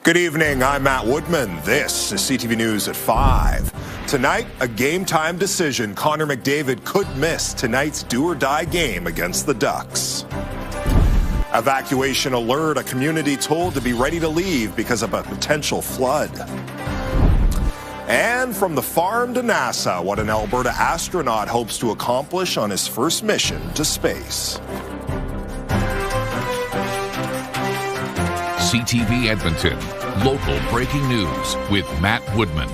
Good evening, I'm Matt Woodman. This is CTV News at 5. Tonight, a game-time decision. Connor McDavid could miss tonight's do-or-die game against the Ducks. Evacuation alert, a community told to be ready to leave because of a potential flood. And from the farm to NASA, what an Alberta astronaut hopes to accomplish on his first mission to space. CTV Edmonton, local breaking news with Matt Woodman.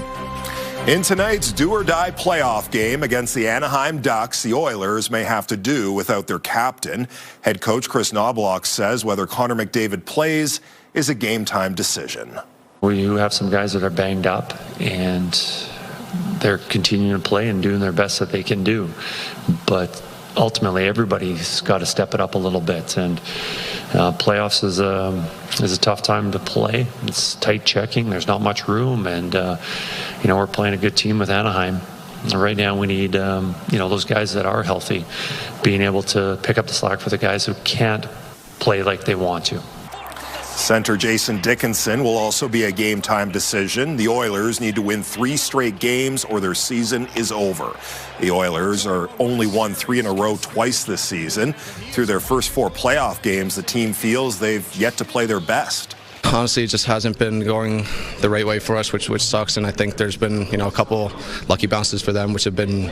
In tonight's do-or-die playoff game against the Anaheim Ducks, the Oilers may have to do without their captain. Head coach Chris Knobloch says whether Connor McDavid plays is a game-time decision. We have some guys that are banged up, and they're continuing to play and doing their best that they can do. But ultimately, everybody's got to step it up a little bit, and playoffs is a tough time to play. It's tight checking. There's not much room, and we're playing a good team with Anaheim. Right now, we need those guys that are healthy being able to pick up the slack for the guys who can't play like they want to. Center Jason Dickinson will also be a game-time decision. The Oilers need to win 3 straight games or their season is over. The Oilers are only won 3 in a row twice this season. Through their first 4 playoff games, the team feels they've yet to play their best. Honestly, it just hasn't been going the right way for us, which sucks. And I think there's been a couple lucky bounces for them, which have been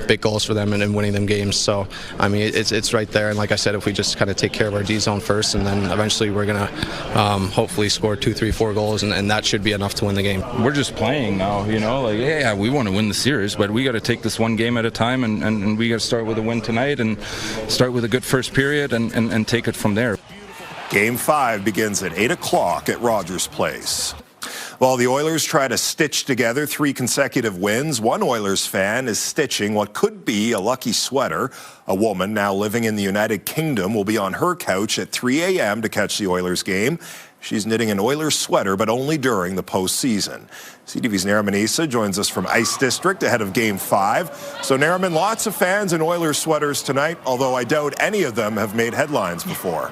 big goals for them in winning them games. So I mean, it's right there. And like I said, if we just kind of take care of our D zone first, and then eventually we're gonna hopefully score 2, 3, 4 goals, and that should be enough to win the game. We're just playing now, yeah, we want to win the series, but we got to take this one game at a time, and we got to start with a win tonight, and start with a good first period, and take it from there. Game 5 begins at 8 o'clock at Rogers Place. While the Oilers try to stitch together 3 consecutive wins, one Oilers fan is stitching what could be a lucky sweater. A woman now living in the United Kingdom will be on her couch at 3 a.m. to catch the Oilers game. She's knitting an Oilers sweater, but only during the postseason. CTV's Nariman Issa joins us from Ice District ahead of Game 5. So, Nariman, lots of fans in Oilers sweaters tonight, although I doubt any of them have made headlines before.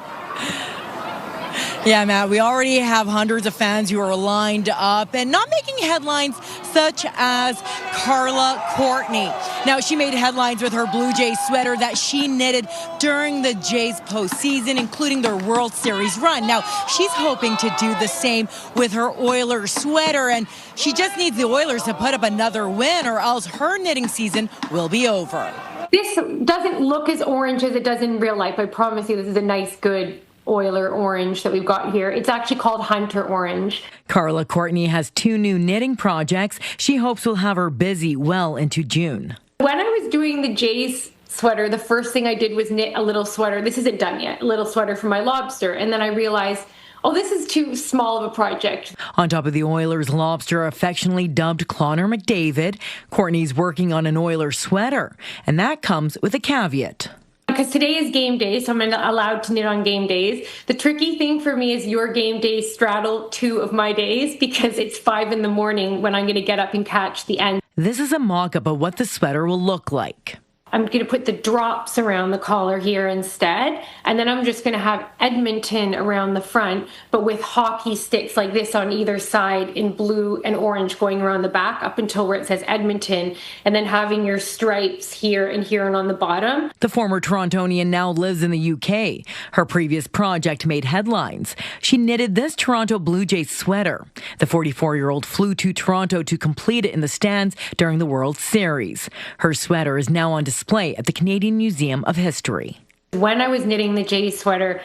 Yeah, Matt, we already have hundreds of fans who are lined up and not making headlines, such as Carla Courtney. Now, she made headlines with her Blue Jays sweater that she knitted during the Jays postseason, including their World Series run. Now, she's hoping to do the same with her Oilers sweater, and she just needs the Oilers to put up another win, or else her knitting season will be over. This doesn't look as orange as it does in real life. I promise you, this is a nice, good Oiler orange that we've got here. It's actually called Hunter Orange. Carla Courtney has 2 new knitting projects she hopes will have her busy well into June. When I was doing the Jays sweater, the first thing I did was knit a little sweater. This isn't done yet. A little sweater for my lobster. And then I realized, oh, this is too small of a project. On top of the Oilers lobster, affectionately dubbed Connor McDavid, Courtney's working on an Oilers sweater. And that comes with a caveat. Because today is game day, so I'm allowed to knit on game days. The tricky thing for me is your game days straddle 2 of my days, because it's 5 in the morning when I'm going to get up and catch the end. This is a mock-up of what the sweater will look like. I'm going to put the drops around the collar here instead, and then I'm just going to have Edmonton around the front, but with hockey sticks like this on either side in blue and orange going around the back up until where it says Edmonton, and then having your stripes here and on the bottom. The former Torontonian now lives in the UK. Her previous project made headlines. She knitted this Toronto Blue Jays sweater. The 44-year-old flew to Toronto to complete it in the stands during the World Series. Her sweater is now on display at the Canadian Museum of History. When I was knitting the Jays sweater,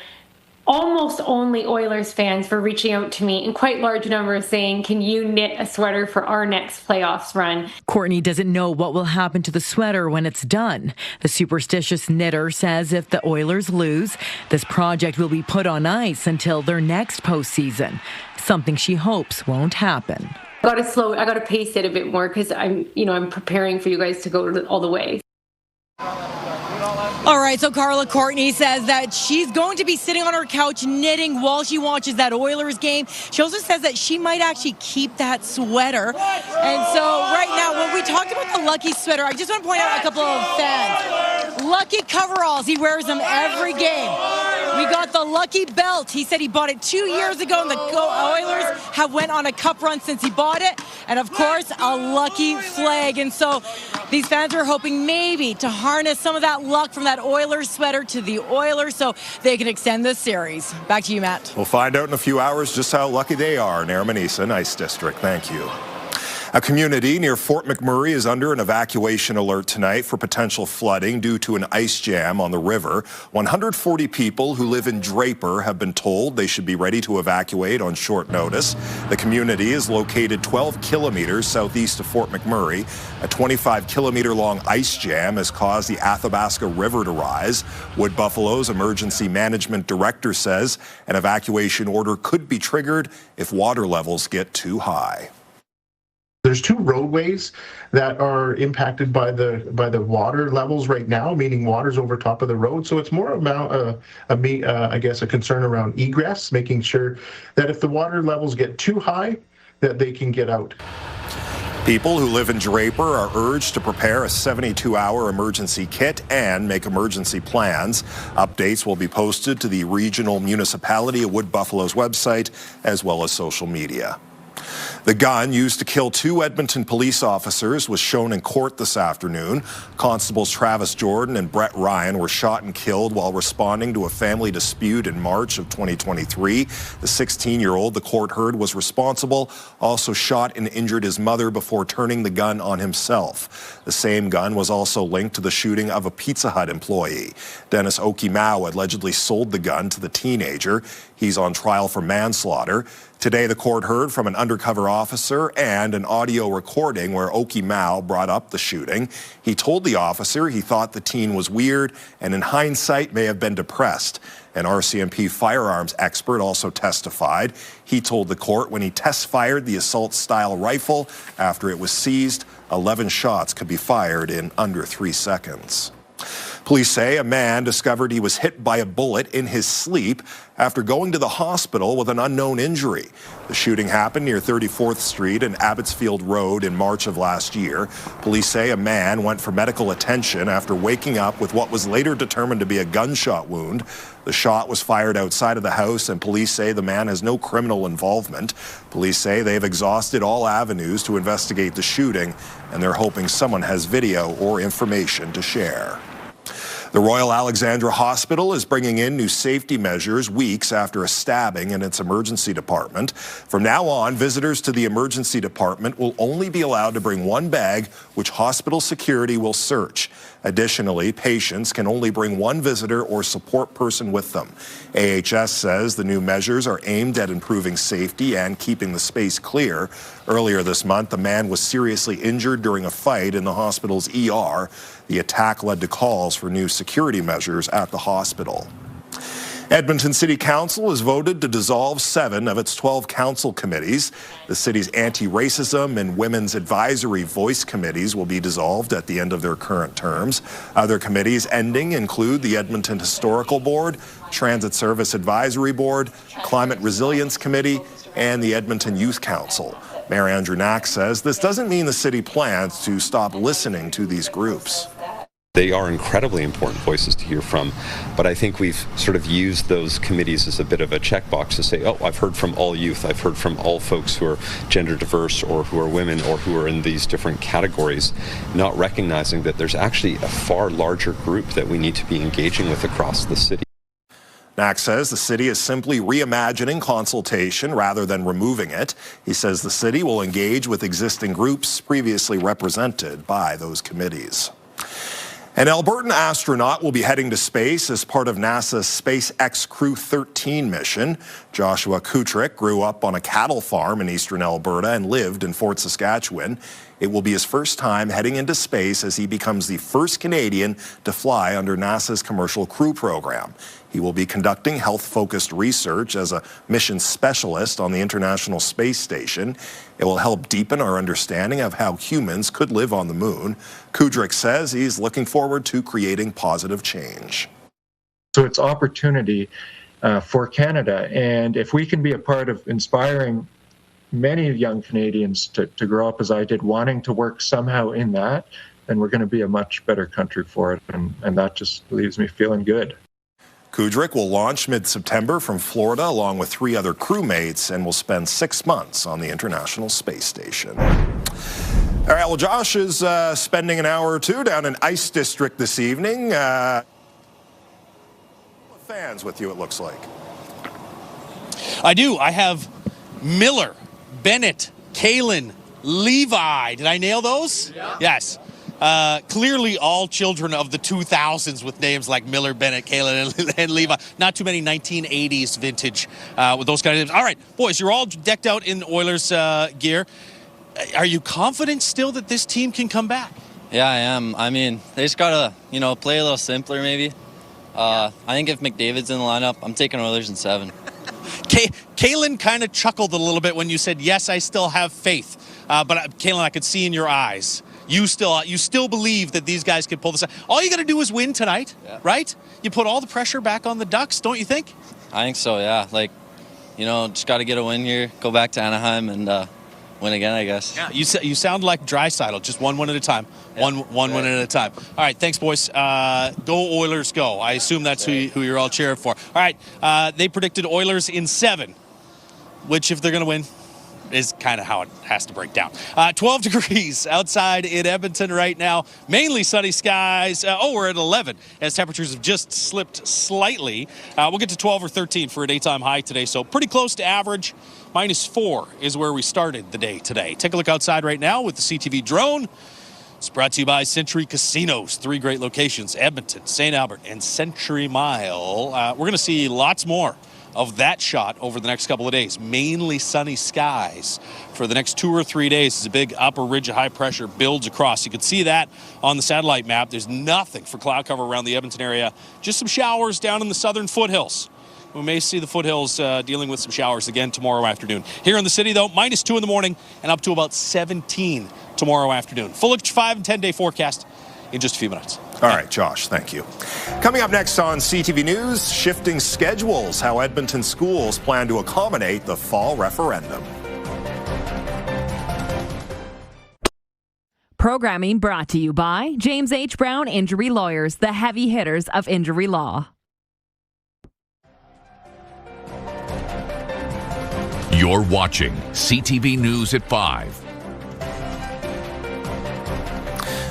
almost only Oilers fans were reaching out to me in quite large numbers saying, can you knit a sweater for our next playoffs run? Courtney doesn't know what will happen to the sweater when it's done. The superstitious knitter says if the Oilers lose, this project will be put on ice until their next postseason, something she hopes won't happen. I got to pace it a bit more because I'm preparing for you guys to go all the way. All right, so Carla Courtney says that she's going to be sitting on her couch knitting while she watches that Oilers game. She also says that she might actually keep that sweater. And so right now, when we talked about the Lucky sweater, I just want to point out a couple of fans. Lucky coveralls, he wears them every game. We got the lucky belt. He said he bought it 2 years ago, and the Oilers have went on a cup run since he bought it. And, of course, a lucky flag. And so these fans are hoping maybe to harness some of that luck from that Oilers sweater to the Oilers so they can extend this series. Back to you, Matt. We'll find out in a few hours just how lucky they are in Armanisa Ice District. Thank you. A community near Fort McMurray is under an evacuation alert tonight for potential flooding due to an ice jam on the river. 140 people who live in Draper have been told they should be ready to evacuate on short notice. The community is located 12 kilometers southeast of Fort McMurray. A 25-kilometer-long ice jam has caused the Athabasca River to rise. Wood Buffalo's emergency management director says an evacuation order could be triggered if water levels get too high. There's two roadways that are impacted by the water levels right now, meaning water's over top of the road. So it's more about I guess a concern around egress, making sure that if the water levels get too high, that they can get out. People who live in Draper are urged to prepare a 72-hour emergency kit and make emergency plans. Updates will be posted to the regional municipality of Wood Buffalo's website as well as social media. The gun used to kill 2 Edmonton police officers was shown in court this afternoon. Constables Travis Jordan and Brett Ryan were shot and killed while responding to a family dispute in March of 2023. The 16-year-old the court heard was responsible, also shot and injured his mother before turning the gun on himself. The same gun was also linked to the shooting of a Pizza Hut employee. Dennis Okimau allegedly sold the gun to the teenager. He's on trial for manslaughter. Today, the court heard from an undercover officer and an audio recording where Okimau brought up the shooting. He told the officer he thought the teen was weird and in hindsight may have been depressed. An RCMP firearms expert also testified. He told the court when he test-fired the assault-style rifle after it was seized, 11 shots could be fired in under 3 seconds. Police say a man discovered he was hit by a bullet in his sleep after going to the hospital with an unknown injury. The shooting happened near 34th Street and Abbotsfield Road in March of last year. Police say a man went for medical attention after waking up with what was later determined to be a gunshot wound. The shot was fired outside of the house, and police say the man has no criminal involvement. Police say they've exhausted all avenues to investigate the shooting, and they're hoping someone has video or information to share. The Royal Alexandra Hospital is bringing in new safety measures weeks after a stabbing in its emergency department. From now on, visitors to the emergency department will only be allowed to bring one bag, which hospital security will search. Additionally, patients can only bring one visitor or support person with them. AHS says the new measures are aimed at improving safety and keeping the space clear. Earlier this month, a man was seriously injured during a fight in the hospital's ER. The attack led to calls for new security measures at the hospital. Edmonton City Council has voted to dissolve 7 of its 12 council committees. The city's anti-racism and women's advisory voice committees will be dissolved at the end of their current terms. Other committees ending include the Edmonton Historical Board, Transit Service Advisory Board, Climate Resilience Committee, and the Edmonton Youth Council. Mayor Andrew Knack says this doesn't mean the city plans to stop listening to these groups. They are incredibly important voices to hear from, but I think we've sort of used those committees as a bit of a checkbox to say, oh, I've heard from all youth, I've heard from all folks who are gender diverse or who are women or who are in these different categories, not recognizing that there's actually a far larger group that we need to be engaging with across the city. Knack says the city is simply reimagining consultation rather than removing it. He says the city will engage with existing groups previously represented by those committees. An Albertan astronaut will be heading to space as part of NASA's SpaceX Crew 13 mission. Joshua Kutrick grew up on a cattle farm in eastern Alberta and lived in Fort Saskatchewan. It will be his first time heading into space as he becomes the first Canadian to fly under NASA's Commercial Crew program. He will be conducting health-focused research as a mission specialist on the International Space Station. It will help deepen our understanding of how humans could live on the moon. Kudrick says he's looking forward to creating positive change. So it's opportunity for Canada, and if we can be a part of inspiring many young Canadians to grow up as I did, wanting to work somehow in that, then we're going to be a much better country for it, and that just leaves me feeling good. Kudrick will launch mid-September from Florida along with 3 other crewmates and will spend 6 months on the International Space Station. All right, well, Josh is spending an hour or two down in Ice District this evening. Fans with you, it looks like. I do. I have Miller, Bennett, Kalen, Levi. Did I nail those? Yeah. Yes. Clearly all children of the 2000s with names like Miller, Bennett, Kalen, and Levi. Not too many 1980s vintage with those kind of names. All right, boys, you're all decked out in Oilers gear. Are you confident still that this team can come back? Yeah, I am. I mean, they just got to, play a little simpler maybe. I think if McDavid's in the lineup, I'm taking Oilers in 7. Kalen kind of chuckled a little bit when you said, yes, I still have faith. But Kalen, I could see in your eyes, you still believe that these guys could pull this out. All you got to do is win tonight, right? You put all the pressure back on the Ducks, don't you think? I think so, yeah. Just got to get a win here, go back to Anaheim, and win again, I guess. Yeah, you sound like Draisaitl, just one win at a time. Yeah, one win at a time. All right, thanks, boys. Go Oilers, go. I assume that's who you're all cheering for. All right, they predicted Oilers in 7, which, if they're going to win, is kind of how it has to break down. 12 degrees outside in Edmonton right now. Mainly sunny skies. We're at 11 as temperatures have just slipped slightly. We'll get to 12 or 13 for a daytime high today, so pretty close to average. -4 is where we started the day today. Take a look outside right now with the CTV drone. It's brought to you by Century Casinos. 3 great locations, Edmonton, St. Albert, and Century Mile. We're going to see lots more of that shot over the next couple of days. Mainly sunny skies for the next 2 or 3 days as a big upper ridge of high pressure builds across. You can see that on the satellite map. There's nothing for cloud cover around the Edmonton area. Just some showers down in the southern foothills. We may see the foothills dealing with some showers again tomorrow afternoon. Here in the city, though, -2 in the morning and up to about 17 tomorrow afternoon. Full 5 and 10-day forecast in just a few minutes. All right, Josh, thank you. Coming up next on CTV News, shifting schedules, how Edmonton schools plan to accommodate the fall referendum. Programming brought to you by James H. Brown Injury Lawyers, the heavy hitters of injury law. You're watching CTV News at 5.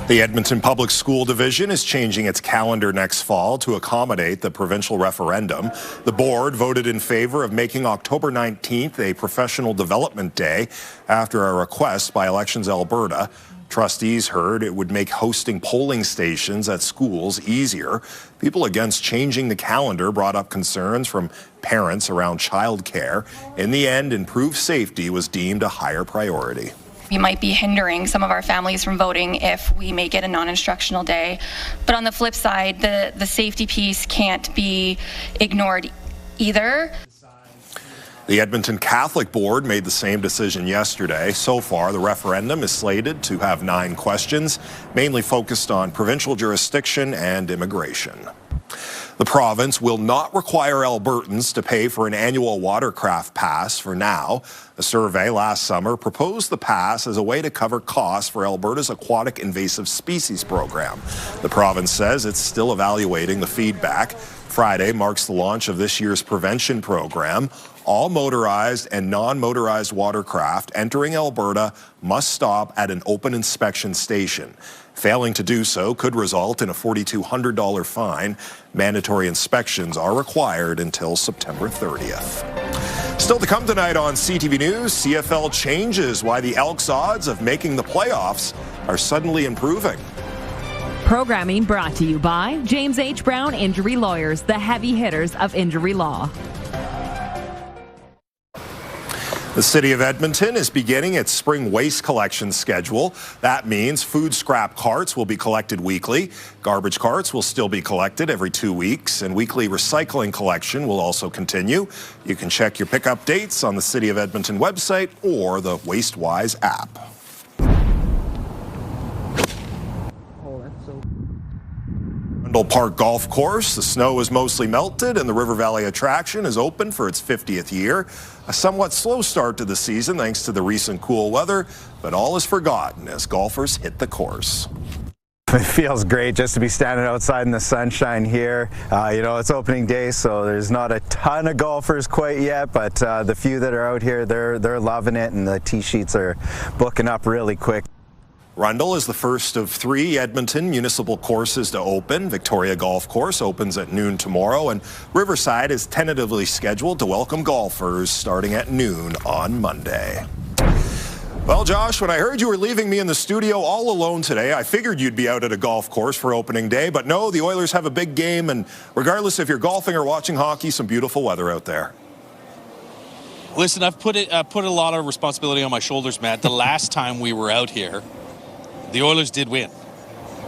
The Edmonton Public School Division is changing its calendar next fall to accommodate the provincial referendum. The board voted in favor of making October 19th a professional development day after a request by Elections Alberta. Trustees heard it would make hosting polling stations at schools easier. People against changing the calendar brought up concerns from parents around childcare. In the end, improved safety was deemed a higher priority. We might be hindering some of our families from voting if we make it a non-instructional day. But on the flip side, the safety piece can't be ignored either. The Edmonton Catholic Board made the same decision yesterday. So far, the referendum is slated to have 9 questions, mainly focused on provincial jurisdiction and immigration. The province will not require Albertans to pay for an annual Watercraft pass for now. A survey last summer proposed the pass as a way to cover costs for Alberta's aquatic invasive species program. The province says it's still evaluating the feedback. Friday marks the launch of this year's prevention program. All motorized and non-motorized watercraft entering Alberta must stop at an open inspection station. Failing to do so could result in a $4,200 fine. Mandatory inspections are required until September 30th. Still to come tonight on CTV News, CFL changes why the Elks' odds of making the playoffs are suddenly improving. Programming brought to you by James H. Brown Injury Lawyers, the heavy hitters of injury law. The City of Edmonton is beginning its spring waste collection schedule. That means food scrap carts will be collected weekly. Garbage carts will still be collected every 2 weeks, and weekly recycling collection will also continue. You can check your pickup dates on the City of Edmonton website or the WasteWise app. Park Golf Course. The snow is mostly melted and the River Valley attraction is open for its 50th year. A somewhat slow start to the season thanks to the recent cool weather, but all is forgotten as golfers hit the course. It feels great just to be standing outside in the sunshine here. It's opening day, so there's not a ton of golfers quite yet, but the few that are out here, they're loving it, and the tee sheets are booking up really quick. Rundle is the first of 3 Edmonton municipal courses to open. Victoria Golf Course opens at noon tomorrow, and Riverside is tentatively scheduled to welcome golfers starting at noon on Monday. Well, Josh, when I heard you were leaving me in the studio all alone today, I figured you'd be out at a golf course for opening day. But no, the Oilers have a big game, and regardless if you're golfing or watching hockey, some beautiful weather out there. Listen, I've put a lot of responsibility on my shoulders, Matt. The last time we were out here, the Oilers did win.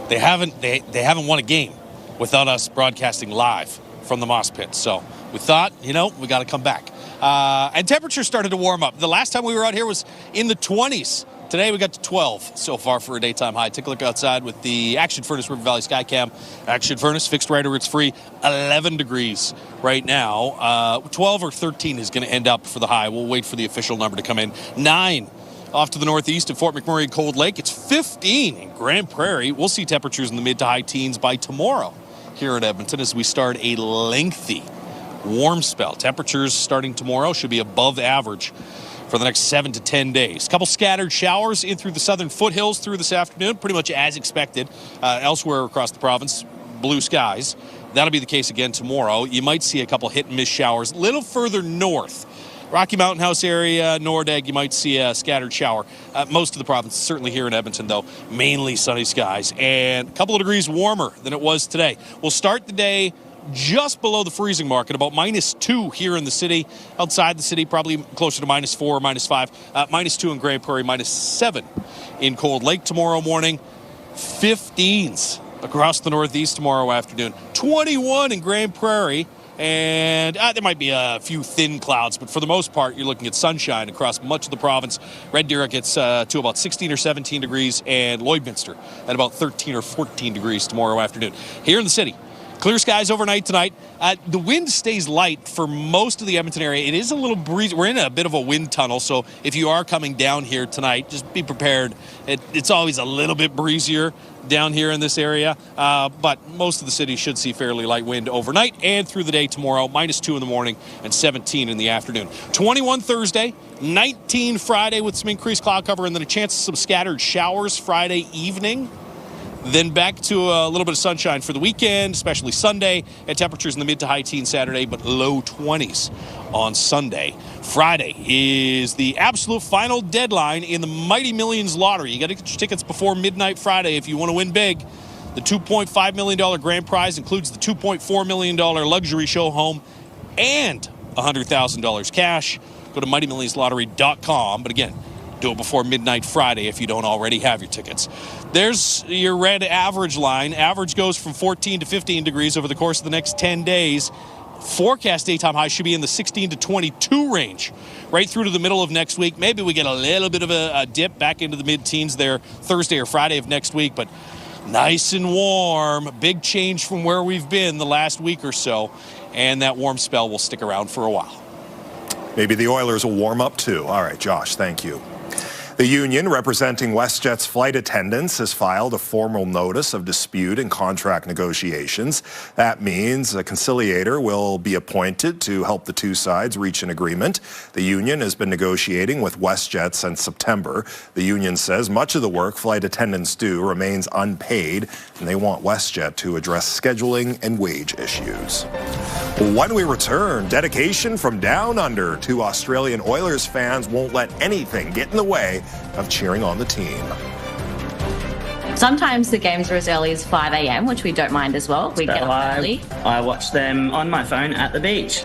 They haven't won a game without us broadcasting live from the Moss Pit. So we thought, we got to come back. And temperatures started to warm up. The last time we were out here was in the 20s. Today we got to 12 so far for a daytime high. Take a look outside with the Action Furnace River Valley Skycam. Action Furnace, fixed right or it's free. 11 degrees right now. 12 or 13 is going to end up for the high. We'll wait for the official number to come in. 9 off to the northeast at Fort McMurray and Cold Lake. It's 15 in Grand Prairie. We'll see temperatures in the mid to high teens by tomorrow here in Edmonton as we start a lengthy warm spell. Temperatures starting tomorrow should be above average for the next 7 to 10 days. A couple scattered showers in through the southern foothills through this afternoon, pretty much as expected. Elsewhere across the province, blue skies. That'll be the case again tomorrow. You might see a couple hit and miss showers a little further north. Rocky Mountain House area, Nordegg, you might see a scattered shower. Most of the province, certainly here in Edmonton, though, mainly sunny skies and a couple of degrees warmer than it was today. We'll start the day just below the freezing mark at about -2 here in the city. Outside the city, probably closer to -4, -5. -2 in Grand Prairie, -7 in Cold Lake tomorrow morning. 15s across the northeast tomorrow afternoon. 21 in Grand Prairie. And there might be a few thin clouds, but for the most part, you're looking at sunshine across much of the province. Red Deer gets to about 16 or 17 degrees, and Lloydminster at about 13 or 14 degrees tomorrow afternoon. Here in the city, clear skies overnight tonight. The wind stays light for most of the Edmonton area. It is a little breezy. We're in a bit of a wind tunnel, so if you are coming down here tonight, just be prepared. It's always a little bit breezier down here in this area, but most of the city should see fairly light wind overnight and through the day tomorrow. -2 in the morning and 17 in the afternoon. 21 Thursday, 19 Friday with some increased cloud cover, and then a chance of some scattered showers Friday evening. Then back to a little bit of sunshine for the weekend, especially Sunday, and temperatures in the mid to high teens Saturday, but low 20s on Sunday. Friday is the absolute final deadline in the Mighty Millions lottery. You got to get your tickets before midnight Friday if you want to win big. The $2.5 million grand prize includes the $2.4 million luxury show home and $100,000 cash. Go to mightymillionslottery.com. But again, do it before midnight Friday if you don't already have your tickets. There's your red average line. Average goes from 14 to 15 degrees over the course of the next 10 days. Forecast daytime high should be in the 16 to 22 range right through to the middle of next week. Maybe we get a little bit of a dip back into the mid-teens there Thursday or Friday of next week, but nice and warm. Big change from where we've been the last week or so, and that warm spell will stick around for a while. Maybe the Oilers will warm up too. All right, Josh, thank you. The union representing WestJet's flight attendants has filed a formal notice of dispute in contract negotiations. That means a conciliator will be appointed to help the two sides reach an agreement. The union has been negotiating with WestJet since September. The union says much of the work flight attendants do remains unpaid, and they want WestJet to address scheduling and wage issues. When we return, dedication from down under. Two Australian Oilers fans won't let anything get in the way of cheering on the team. Sometimes the games are as early as 5 a.m, which we don't mind as well. We get up early. I watch them on my phone at the beach.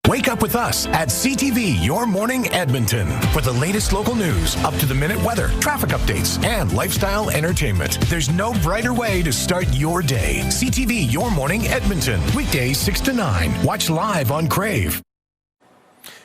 Wake up with us at CTV Your Morning Edmonton for the latest local news, up-to-the-minute weather, traffic updates, and lifestyle entertainment. There's no brighter way to start your day. CTV Your Morning Edmonton, weekdays 6 to 9. Watch live on Crave.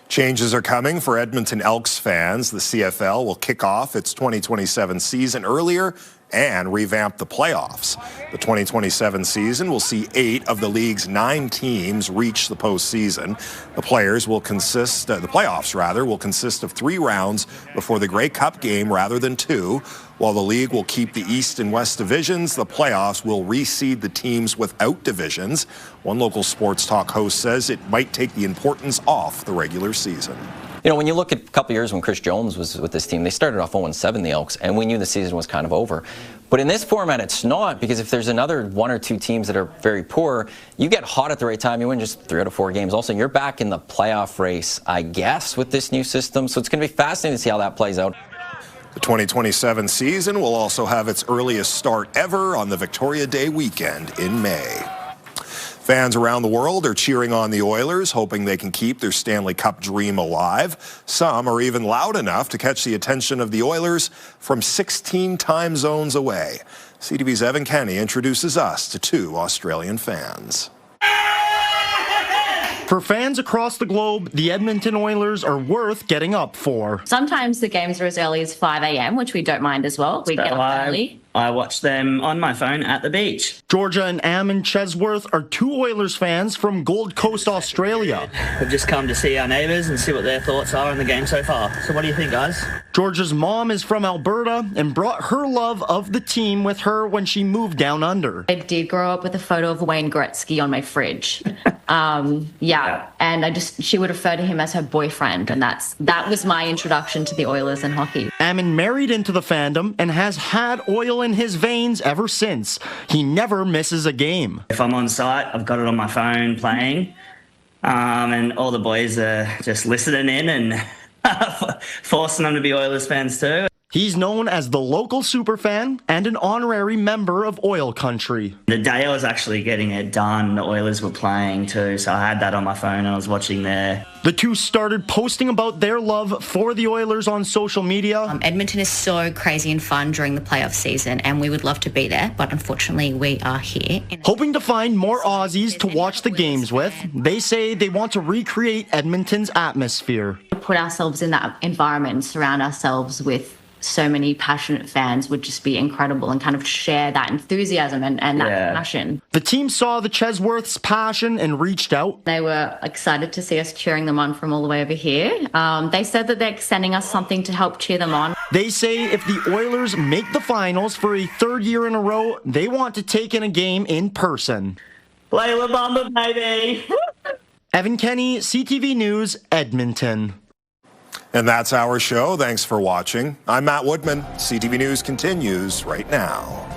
Changes are coming for Edmonton Elks fans. The CFL will kick off its 2027 season earlier and revamp the playoffs. The 2027 season will see 8 of the league's 9 teams reach the postseason. The playoffs will consist of 3 rounds before the Grey Cup game rather than 2. While the league will keep the East and West divisions, the playoffs will reseed the teams without divisions. One local sports talk host says it might take the importance off the regular season. You know, when you look at a couple years when Chris Jones was with this team, they started off 0-7, the Elks, and we knew the season was kind of over. But in this format, it's not, because if there's another 1 or 2 teams that are very poor, you get hot at the right time, you win just 3 out of 4 games. Also, you're back in the playoff race, I guess, with this new system. So it's going to be fascinating to see how that plays out. The 2027 season will also have its earliest start ever on the Victoria Day weekend in May. Fans around the world are cheering on the Oilers, hoping they can keep their Stanley Cup dream alive. Some are even loud enough to catch the attention of the Oilers from 16 time zones away. CTV's Evan Kenny introduces us to 2 Australian fans. For fans across the globe, the Edmonton Oilers are worth getting up for. Sometimes the games are as early as 5 a.m, which we don't mind as well. We get up early. I watch them on my phone at the beach. Georgia and Ammon Chesworth are 2 Oilers fans from Gold Coast, Australia. We've just come to see our neighbours and see what their thoughts are on the game so far. So what do you think, guys? Georgia's mom is from Alberta and brought her love of the team with her when she moved down under. I did grow up with a photo of Wayne Gretzky on my fridge. And she would refer to him as her boyfriend, and that was my introduction to the Oilers and hockey. Ammon married into the fandom and has had oil in his veins ever since. He never misses a game. If I'm on site, I've got it on my phone playing, and all the boys are just listening in and forcing them to be Oilers fans too. He's known as the local superfan and an honorary member of Oil Country. The day I was actually getting it done, the Oilers were playing too, so I had that on my phone and I was watching there. The 2 started posting about their love for the Oilers on social media. Edmonton is so crazy and fun during the playoff season, and we would love to be there, but unfortunately we are here. Hoping to find more Aussies to watch the games with, they say they want to recreate Edmonton's atmosphere. Put ourselves in that environment and surround ourselves with so many passionate fans would just be incredible, and kind of share that enthusiasm and that passion. The team saw the Chesworths' passion and reached out. They were excited to see us cheering them on from all the way over here. They said that they're sending us something to help cheer them on. They say if the Oilers make the finals for a 3rd year in a row, they want to take in a game in person. Play La Bamba, baby! Evan Kenny, CTV News, Edmonton. And that's our show. Thanks for watching. I'm Matt Woodman. CTV News continues right now.